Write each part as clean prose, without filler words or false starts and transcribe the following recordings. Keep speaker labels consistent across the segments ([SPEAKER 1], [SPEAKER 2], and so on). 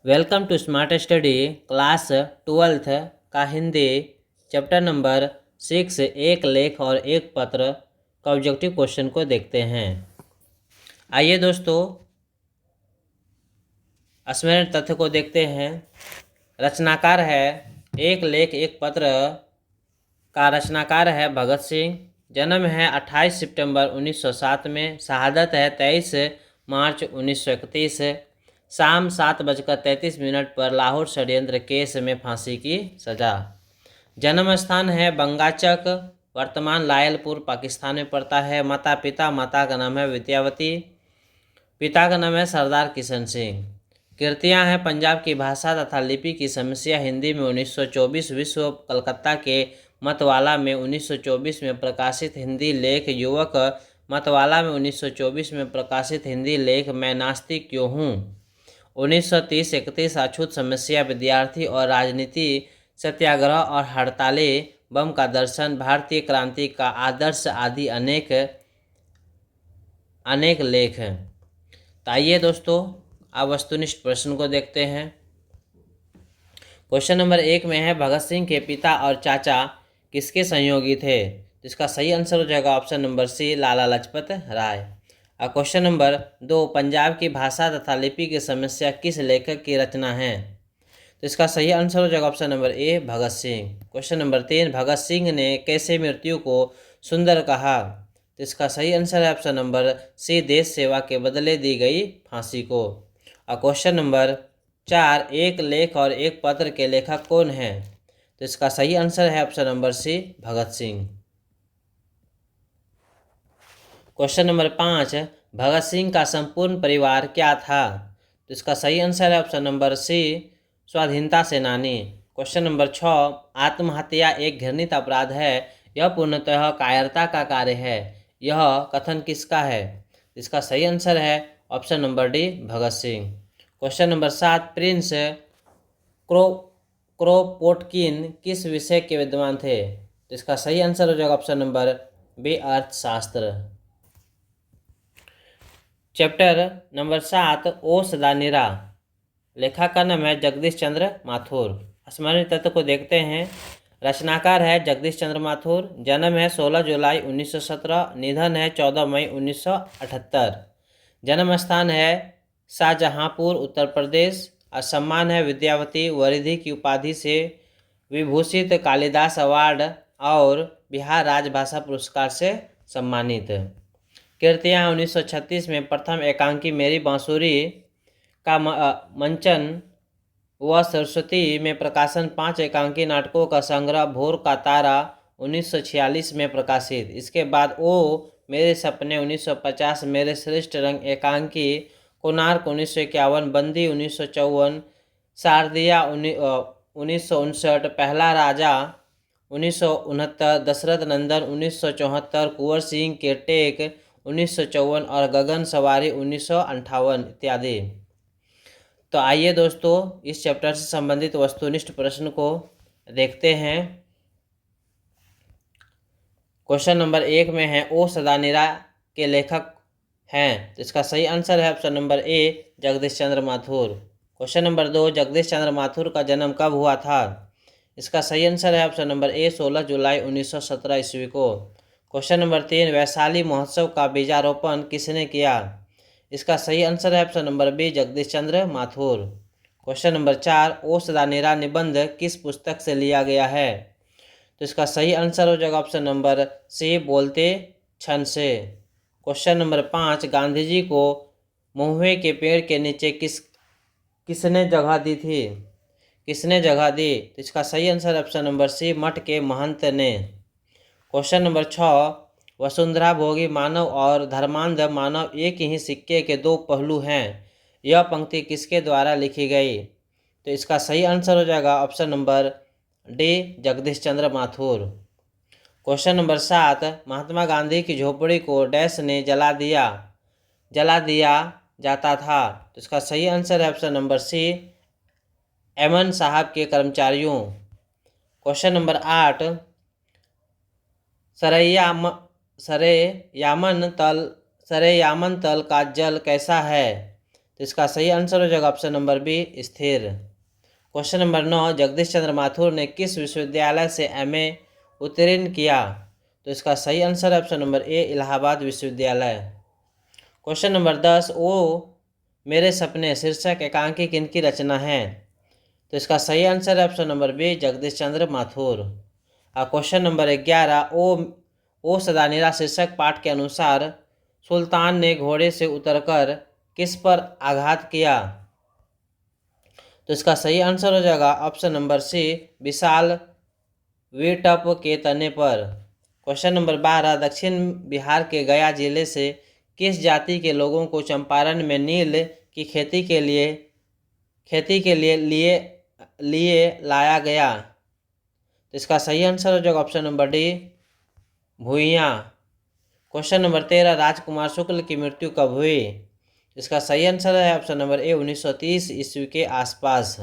[SPEAKER 1] Welcome to smart study class 12th का Hindi chapter number 6 एक लेख और एक पत्र का ऑब्जेक्टिव क्वेश्चन को देखते हैं। आइए दोस्तों स्मरण तथ्य को देखते हैं। रचनाकार है एक लेख एक पत्र का रचनाकार है भगत सिंह। जन्म है 28 सितंबर 1907 में। शहादत है 23 मार्च 1931। शाम 7:33 पर लाहौर षड्यंत्र केस में फांसी की सजा। जन्म स्थान है बंगाचक, वर्तमान लायलपुर पाकिस्तान में पड़ता है। माता का नाम है विद्यावती, पिता का नाम है सरदार किशन सिंह। कृतियां हैं पंजाब की भाषा तथा लिपि की समस्या हिंदी में 1924 विश्व, कलकत्ता के मतवाला में 1924 में प्रकाशित हिंदी लेख युवक, मतवाला में 1924 में प्रकाशित हिंदी लेख मैं नास्तिक क्यों हूँ। 1930-31 अछूत समस्या, विद्यार्थी और राजनीति, सत्याग्रह और हड़तालें, बम का दर्शन, भारतीय क्रांति का आदर्श आदि अनेक लेख हैं। तो आइए दोस्तों अब वस्तुनिष्ठ प्रश्न को देखते हैं। क्वेश्चन नंबर 1 में है भगत सिंह के पिता और चाचा किसके सहयोगी थे। तो इसका सही आंसर हो जाएगा ऑप्शन नंबर सी, लाला लाजपत राय। और क्वेश्चन नंबर 2, पंजाब की भाषा तथा लिपि की समस्या किस लेखक की रचना है। तो इसका सही आंसर हो जाएगा ऑप्शन नंबर ए, भगत सिंह। क्वेश्चन नंबर 3, भगत सिंह ने कैसे मृत्यु को सुंदर कहा। तो इसका सही आंसर है ऑप्शन नंबर सी, देश सेवा के बदले दी गई फांसी को। और क्वेश्चन नंबर 4, एक लेख और एक पत्र के लेखक कौन है। तो इसका सही आंसर है ऑप्शन नंबर सी, भगत सिंह। क्वेश्चन नंबर 5, भगत सिंह का संपूर्ण परिवार क्या था। तो इसका सही आंसर है ऑप्शन नंबर सी, स्वाधीनता सेनानी। क्वेश्चन नंबर 6, आत्महत्या एक घृणित अपराध है, यह पूर्णतः कायरता का कार्य है, यह कथन किसका है। इसका सही आंसर है option number D, Bhagat Singh. Question number 7, prince Kropotkin किस विषय के विद्वान थे। तो इसका सही आंसर हो जाएगा ऑप्शन नंबर बी, अर्थशास्त्र। चैप्टर नंबर 7, ओ सदा निरा, लेखक का नाम है जगदीश चंद्र माथुर। स्मरणीय तत्व को देखते हैं। रचनाकार है जगदीश चंद्र माथुर। जन्म है 16 जुलाई 1917, निधन है 14 मई 1978। जन्म स्थान है शाहजहांपुर, उत्तर प्रदेश। और सम्मान है विद्यावती, वरिधि की उपाधि से विभूषित, कालिदास अवार्ड और बिहार राजभाषा पुरस्कार से सम्मानित। कृतियाँ 1936 में प्रथम एकांकी मेरी बांसुरी का मंचन व सरस्वती में प्रकाशन, 5 एकांकी नाटकों का संग्रह भोर का तारा 1946 में प्रकाशित। इसके बाद ओ मेरे सपने 1950, मेरे श्रेष्ठ रंग एकांकी, कोणार्क 1951, बंदी 1954, शारदिया 1959, पहला राजा 1969, दशरथ नंदन 1974, कुंवर सिंह के टेक 1954 और गगन सवारी 1958 इत्यादि। तो आइए दोस्तों इस चैप्टर से संबंधित वस्तुनिष्ठ प्रश्न को देखते हैं। क्वेश्चन नंबर 1 में है ओ सदा निरा के लेखक हैं। तो इसका सही आंसर है option number A, Jagdish Chandra Mathur. Question number 2, Jagdish Chandra Mathur का जन्म कब हुआ था। इसका सही आंसर है ऑप्शन नंबर ए, 16 जुलाई 1917 ईस्वी को। क्वेश्चन नंबर 3, वैशाली महोत्सव का बीजारोपण किसने किया। इसका सही आंसर है option number B, Jagdish Chandra Mathur. Question number 4, ओ सदा निरा निबंध किस पुस्तक से लिया गया है। तो इसका सही आंसर हो जाएगा ऑप्शन नंबर सी, बोलते क्षण से। क्वेश्चन नंबर 5, गांधी जी को महुए के पेड़ के नीचे किसने जगह दी थी। किसने जगह दी। तो इसका सही आंसर ऑप्शन नंबर सी, मठ के महंत ने। क्वेश्चन नंबर 6, वसुंधरा भोगी मानव और धर्मांध मानव एक ही सिक्के के दो पहलू हैं, यह पंक्ति किसके द्वारा लिखी गई। तो इसका सही आंसर हो जाएगा option number D, Jagdish Chandra Mathur. Question number 7, Mahatma Gandhi की झोपड़ी को डैश ने जला दिया जाता था। तो इसका सही आंसर है ऑप्शन नंबर सी, एमन साहब के कर्मचारियों। क्वेश्चन नंबर 8, सरैयामन तल का जल कैसा है। तो इसका सही आंसर हो जाएगा ऑप्शन नंबर बी, स्थिर। क्वेश्चन नंबर 9, जगदीश चंद्र माथुर ने किस विश्वविद्यालय से एमए उत्तीर्ण किया? तो इसका सही आंसर है ऑप्शन नंबर ए, इलाहाबाद विश्वविद्यालय। क्वेश्चन नंबर 10, ओ मेरे सपने शीर्षक एकांकी किनकी रचना है? तो इसका सही आंसर है option number B, Jagdish Chandra Mathur. Question number 11, ओ सदानीरा शीर्षक पाठ के अनुसार सुल्तान ने घोड़े से उतरकर किस पर आघात किया? तो इसका सही आंसर हो जाएगा ऑप्शन नंबर सी, विशाल वीटप के तने पर। क्वेश्चन नंबर 12, दक्षिण बिहार के गया जिले से किस जाति के लोगों को चंपारण में नील की खेती के लिए लाया गया? तो इसका सही आंसर हो जाएगा option number D, Bhuiyan. Question number 13, Rajkumar Shukla की मृत्यु कब हुई? इसका सही आंसर है ऑप्शन नंबर ए, 1930 ईस्वी के आसपास।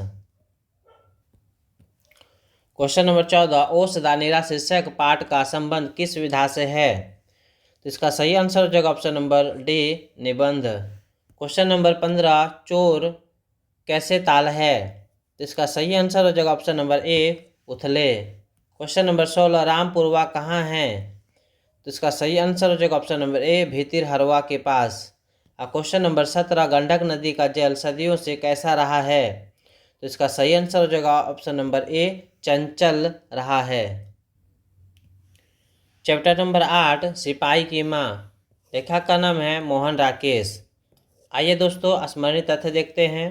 [SPEAKER 1] क्वेश्चन नंबर 14, ओ सदानीरा शीर्षक पाठ का संबंध किस विधा से है? तो इसका सही आंसर हो जाएगा ऑप्शन नंबर डी, निबंध। क्वेश्चन नंबर 15, चोर कैसे ताल है? तो इसका सही आंसर हो जाएगा ऑप्शन नंबर ए, उथले। क्वेश्चन नंबर 16, रामपुरवा कहाँ है? तो इसका सही आंसर हो जाएगा ऑप्शन नंबर ए, भीतिर हरवा के पास। क्वेश्चन नंबर 17, गंडक नदी का जल सदियों से कैसा रहा है? तो इसका सही आंसर हो जाएगा ऑप्शन नंबर ए, चंचल रहा है। चैप्टर नंबर 8, सिपाही की माँ, लेखक का नाम है मोहन राकेश। आइए दोस्तों स्मरणीय तथ्य देखते हैं।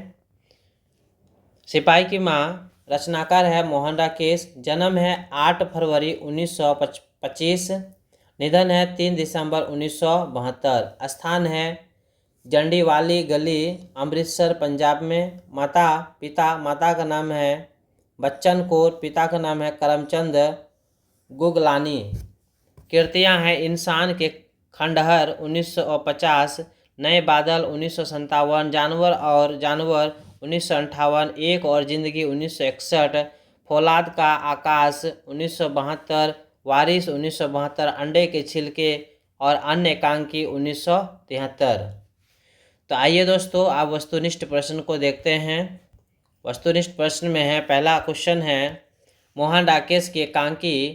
[SPEAKER 1] सिपाही की माँ रचनाकार है मोहन राकेश। जन्म है 8 फरवरी 1925। निधन है 3 दिसंबर 1972। स्थान है जंडीवाली गली, अमृतसर, पंजाब में। माता का नाम है बच्चन कौर, पिता का नाम है करमचंद गुगलानी। कृतियाँ हैं इंसान के खंडहर 1950, नए बादल 1957, जानवर 1958, एक और जिंदगी 1961, फौलाद का आकाश 1972, वारिस 1972, अंडे के छिलके और अन्य एकांकी 1973। तो आइए दोस्तों आप वस्तुनिष्ठ प्रश्न को देखते हैं। वस्तुनिष्ठ प्रश्न में है, पहला क्वेश्चन है, मोहन राकेश की एकांकी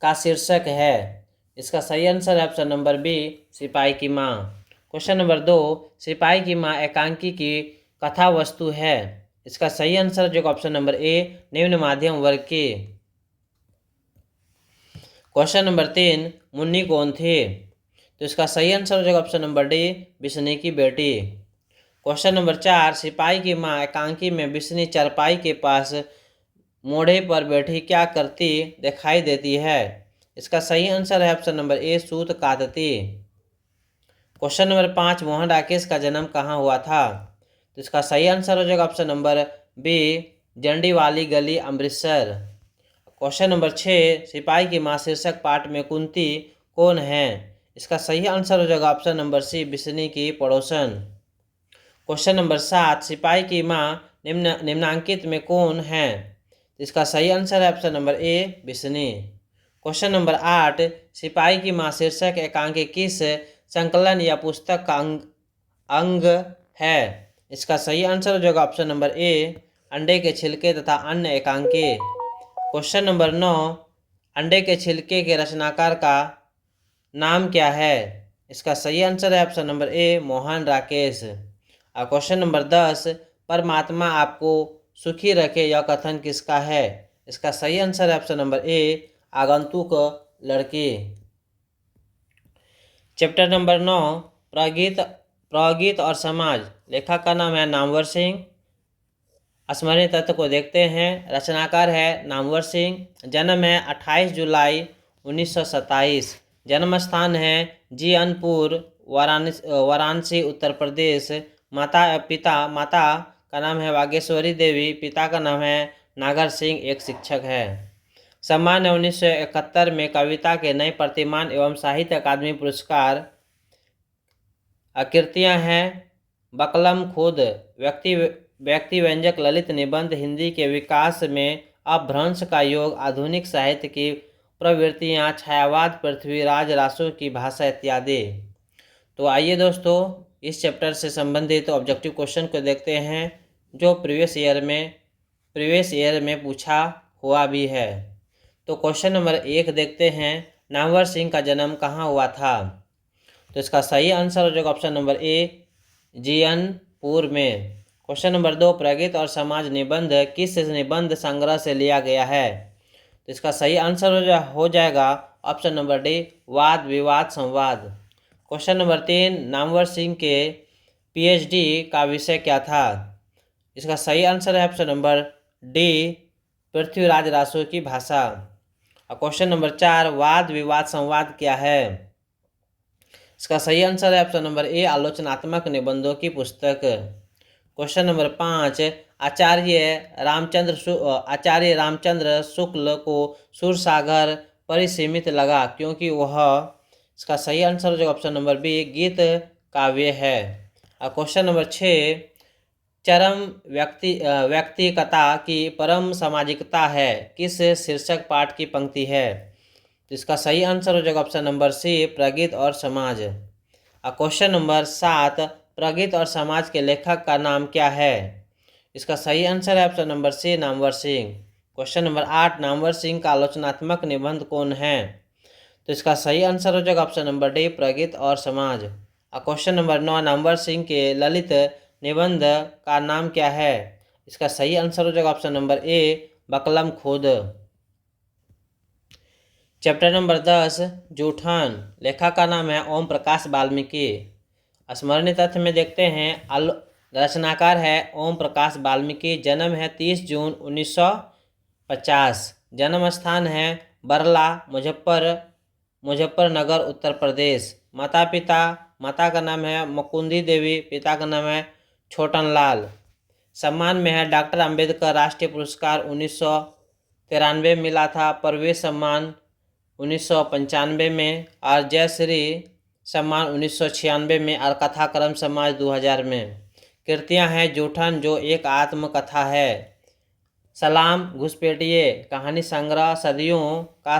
[SPEAKER 1] का शीर्षक है? इसका सही आंसर है ऑप्शन नंबर बी, सिपाही की माँ। क्वेश्चन नंबर 2, सिपाही की माँ एकांकी की कथा वस्तु है? इसका सही आंसर जो ऑप्शन नंबर ए, निम्न माध्यम वर्ग की। क्वेश्चन नंबर 3, मुन्नी कौन थी? तो इसका सही आंसर हो जाएगा ऑप्शन नंबर डी, बिस्नी की बेटी। क्वेश्चन नंबर 4, सिपाही की माँ एकांकी में बिस्नी चारपाई के पास मोढ़े पर बैठी क्या करती दिखाई देती है? इसका सही आंसर है ऑप्शन नंबर ए, सूत काटती। क्वेश्चन नंबर 5, मोहन राकेश का जन्म कहाँ हुआ था? तो इसका सही आंसर हो जाएगा ऑप्शन नंबर बी, जंडीवाली गली, अमृतसर। क्वेश्चन नंबर 6, सिपाही की माँ शीर्षक पाठ में कुंती कौन है? इसका सही आंसर हो जाएगा ऑप्शन नंबर सी, बिस्नी की पड़ोसन। क्वेश्चन नंबर 7, सिपाही की माँ निम्नांकित में कौन है? इसका सही आंसर है option number A, Bisni. Question number 8, सिपाही की माँ शीर्षक एकांकी किस संकलन या पुस्तक का अंग है? इसका सही आंसर हो जाएगा ऑप्शन नंबर ए, अंडे के छिलके तथा अन्य एकांकी। क्वेश्चन नंबर 9, अंडे के छिलके के रचनाकार का नाम क्या है? इसका सही आंसर है ऑप्शन नंबर ए, मोहन राकेश। क्वेश्चन नंबर 10, परमात्मा आपको सुखी रखे यह कथन किसका है? इसका सही आंसर है ऑप्शन नंबर ए, आगंतुक लड़की। चैप्टर नंबर 9, प्रगीत और समाज, लेखक का नाम है नामवर सिंह। स्मरणीय तथ्य को देखते हैं। रचनाकार है नामवर सिंह। जन्म है 28 जुलाई 1927। जन्म स्थान है जीअनपुर, वाराणसी, उत्तर प्रदेश। माता का नाम है वागेश्वरी देवी, पिता का नाम है नागर सिंह, एक शिक्षक है। सम्मान है 1971 में कविता के नए प्रतिमान एवं साहित्य अकादमी पुरस्कार। कृतियाँ हैं बकलम खुद, व्यक्ति व्यंजक ललित निबंध, हिंदी के विकास में अपभ्रंश का योग, आधुनिक साहित्य की प्रवृत्तियाँ, छायावाद, पृथ्वीराज रासो की भाषा इत्यादि। तो आइए दोस्तों इस चैप्टर से संबंधित ऑब्जेक्टिव क्वेश्चन को देखते हैं जो प्रीवियस ईयर में पूछा हुआ भी है। तो क्वेश्चन नंबर 1 देखते हैं, नामवर सिंह का जन्म कहाँ हुआ था? तो इसका सही आंसर हो जाएगा ऑप्शन नंबर ए, जीयनपुर में। क्वेश्चन नंबर 2, प्रगति और समाज निबंध किस निबंध संग्रह से लिया गया है? तो इसका सही आंसर हो जाएगा ऑप्शन नंबर डी, वाद विवाद संवाद। क्वेश्चन नंबर 3, नामवर सिंह के पीएचडी का विषय क्या था? इसका सही आंसर है option number D, Prithviraj Raso की भाषा। और क्वेश्चन नंबर 4, वाद विवाद संवाद क्या है? इसका सही आंसर है ऑप्शन नंबर ए, आलोचनात्मक निबंधों की पुस्तक। क्वेश्चन नंबर 5, आचार्य रामचंद्र शुक्ल को सूरसागर परिसीमित लगा क्योंकि वह, इसका सही आंसर हो जाएगा ऑप्शन नंबर बी, गीत काव्य है। और क्वेश्चन नंबर 6, चरम व्यक्तिकता की परम सामाजिकता है किस शीर्षक पाठ की पंक्ति है? तो इसका सही आंसर हो जाएगा ऑप्शन नंबर सी, प्रगति और समाज। और क्वेश्चन नंबर 7, प्रगति और समाज के लेखक का नाम क्या है? इसका सही आंसर है option number C, Namvar Singh. Question number 8, Namvar Singh का आलोचनात्मक निबंध कौन है? तो इसका सही आंसर हो जाएगा ऑप्शन नंबर डी, प्रगति और समाज। और क्वेश्चन नंबर 9, नामवर सिंह के ललित निबंध का नाम क्या है? इसका सही आंसर हो जाएगा ऑप्शन नंबर ए, बकलम खुद। चैप्टर नंबर 10, जूठन, लेखक का नाम है ओम प्रकाश वाल्मीकि। स्मरणीय तथ्य में देखते हैं, रचनाकार है ओम प्रकाश वाल्मीकि, जन्म है 30 जून 1950, जन्म स्थान है बरला, मुजफ्फरनगर उत्तर प्रदेश। माता का नाम है मुकुंदी देवी, पिता का नाम है छोटन लाल। सम्मान में है डॉक्टर अंबेडकर राष्ट्रीय पुरस्कार 1993 मिला था, परवेश सम्मान 1995 में, और जयश्री सम्मान 1996 में, और कथाक्रम समाज 2000 में। कृतियां हैं, जूठन जो एक आत्मकथा है, सलाम घुसपैठिए कहानी संग्रह, सदियों का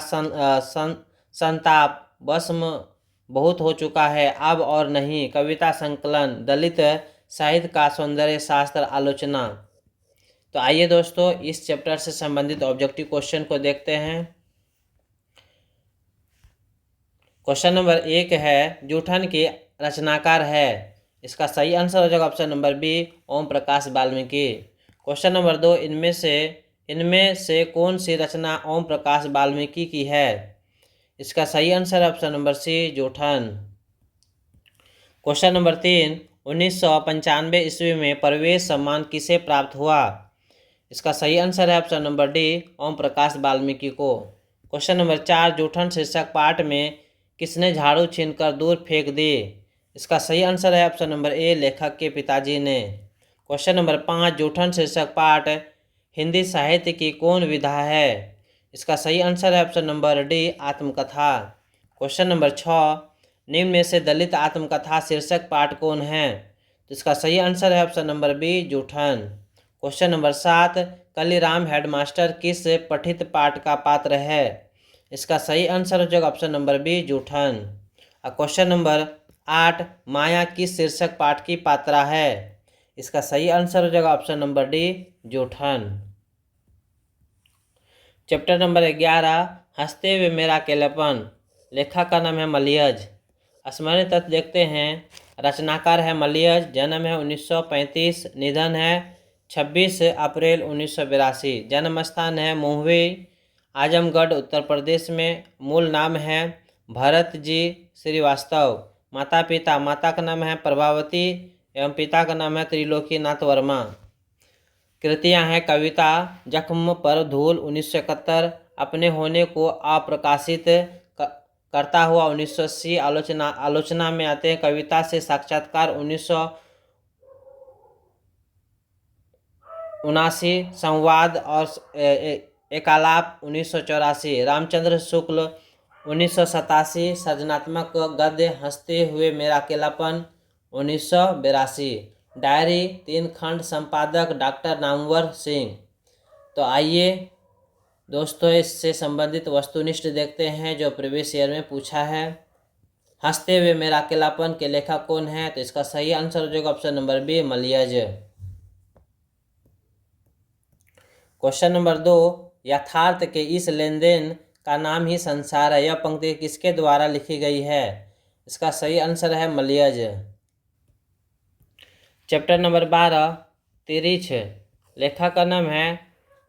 [SPEAKER 1] संताप, भस्म बहुत हो चुका है अब और नहीं, कविता संकलन, दलित साहित्य का सौंदर्य शास्त्र आलोचना। तो आइए दोस्तों इस चैप्टर से संबंधित ऑब्जेक्टिव क्वेश्चन को देखते हैं। क्वेश्चन नंबर 1 है, जूठन के रचनाकार है? इसका सही आंसर हो जाएगा option number B, Om Prakash Valmiki. Question number 2, इनमें से कौन सी रचना ओम प्रकाश वाल्मीकि की है? इसका सही आंसर है option number C, Joothan. Question number 3, 1995 ईस्वी में परवेश सम्मान किसे प्राप्त हुआ? इसका सही आंसर है option number D, Om Prakash Valmiki को। क्वेश्चन नंबर 4, जूठन शीर्षक पाठ में किसने झाड़ू छीनकर दूर फेंक दी? इसका सही आंसर है ऑप्शन नंबर ए, लेखक के पिताजी ने। क्वेश्चन नंबर 5, जूठन शीर्षक पाठ हिंदी साहित्य की कौन विधा है? इसका सही आंसर है ऑप्शन नंबर डी, आत्मकथा। क्वेश्चन नंबर 6, निम्न में से दलित आत्मकथा शीर्षक पाठ कौन है? तो इसका सही आंसर है option number B, Joothan. Question number 7, Kaliram headmaster किस पठित पाठ का पात्र है? इसका सही आंसर हो जाएगा ऑप्शन नंबर बी, जूठन। और क्वेश्चन नंबर 8, माया किस शीर्षक पाठ की पात्रा है? इसका सही आंसर हो जाएगा option number D, Joothan. Chapter number 11, हंसते हुए मेरा अकेलापन, लेखक का नाम है मलियज। स्मरणीय तथ्य देखते हैं, रचनाकार है मलियज, जन्म है 1935, निधन है 26 अप्रैल 1982, जन्म स्थान है मोहवी, आजमगढ़ उत्तर प्रदेश में। मूल नाम है भरत जी श्रीवास्तव। माता का नाम है प्रभावती एवं पिता का नाम है त्रिलोकीनाथ वर्मा। कृतियां हैं, कविता जख्म पर धूल 1971, अपने होने को अप्रकाशित करता हुआ 1980, आलोचना में आते हैं कविता से साक्षात्कार 1979, संवाद और एकालाप 1984, रामचंद्र शुक्ल 1987, सृजनात्मक गद्य हंसते हुए मेरा अकेलापन 1982, डायरी 3 खंड, संपादक डॉक्टर नामवर सिंह। तो आइए दोस्तों इससे संबंधित वस्तुनिष्ठ देखते हैं जो प्रीवियस ईयर में पूछा है। हंसते हुए मेरा अकेलापन के लेखक कौन है? तो इसका सही आंसर हो जाएगा option number B, Malayaj. Question number 2, यथार्थ के इस लेन देन का नाम ही संसार है, यह पंक्ति किसके द्वारा लिखी गई है? इसका सही आंसर है मलयज। चैप्टर नंबर 12, तिरिछ, लेखक का नाम है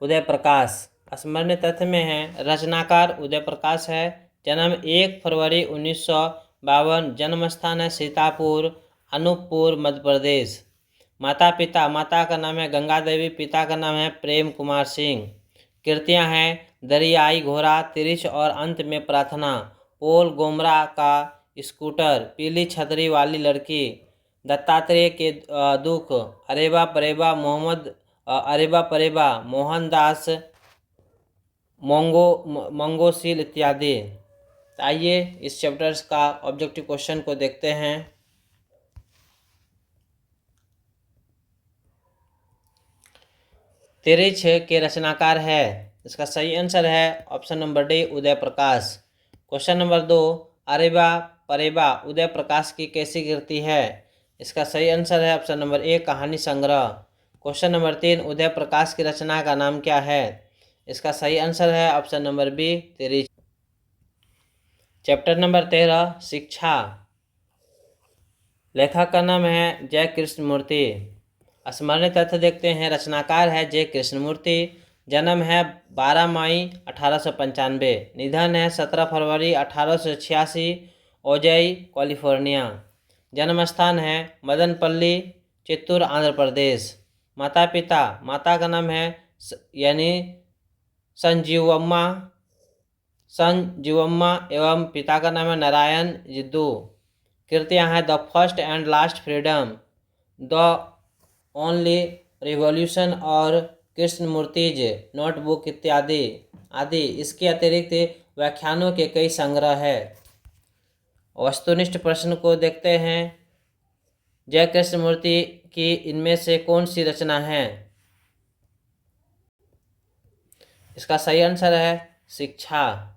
[SPEAKER 1] उदय प्रकाश। स्मरणीय तथ्य में है रचनाकार उदय प्रकाश है, जन्म 1 फरवरी 1952, जन्म स्थान है सीतापुर, अनूपपुर, मध्य प्रदेश। माता पिता, माता का नाम है गंगा देवी, पिता का नाम है प्रेम कुमार सिंह। कृतियां हैं दरियाई घोड़ा, तिरिछ और अंत में प्रार्थना, पोल गोमरा का स्कूटर, पीली छतरी वाली लड़की, दत्तात्रेय के दुख, अरेबा परेबा मोहनदास मंगोशील इत्यादि। आइए इस चैप्टर्स का ऑब्जेक्टिव क्वेश्चन को देखते हैं। तिरिछ के रचनाकार है, इसका सही आंसर है option number D, Uday Prakash. Question number 2, अरेबा परेबा Uday Prakash की कैसी कृति है? इसका सही आंसर है ऑप्शन नंबर ए, कहानी संग्रह। क्वेश्चन नंबर 3, उदय प्रकाश की रचना का नाम क्या है? इसका सही आंसर है option number B, Tirichh. Chapter number 13, शिक्षा, लेखक का नाम है जय कृष्णमूर्ति। स्मरणीय तथ्य देखते हैं, रचनाकार है जय कृष्णमूर्ति, जन्म है 12 मई 1895, निधन है 17 फरवरी 1886, ओजई, कैलिफोर्निया। जन्म स्थान है मदनपल्ली, चित्तूर, आंध्र प्रदेश। माता पिता, माता का नाम है यानी संजीवम्मा एवं पिता का नाम है नारायण जिद्दू। कृतियां हैं the first and last freedom, the only revolution और कृष्णमूर्तिज नोटबुक इत्यादि आदि। इसके अतिरिक्त व्याख्यानों के कई संग्रह है। वस्तुनिष्ठ प्रश्न को देखते हैं, जय कृष्णमूर्ति की इनमें से कौन सी रचना है? इसका सही आंसर है शिक्षा।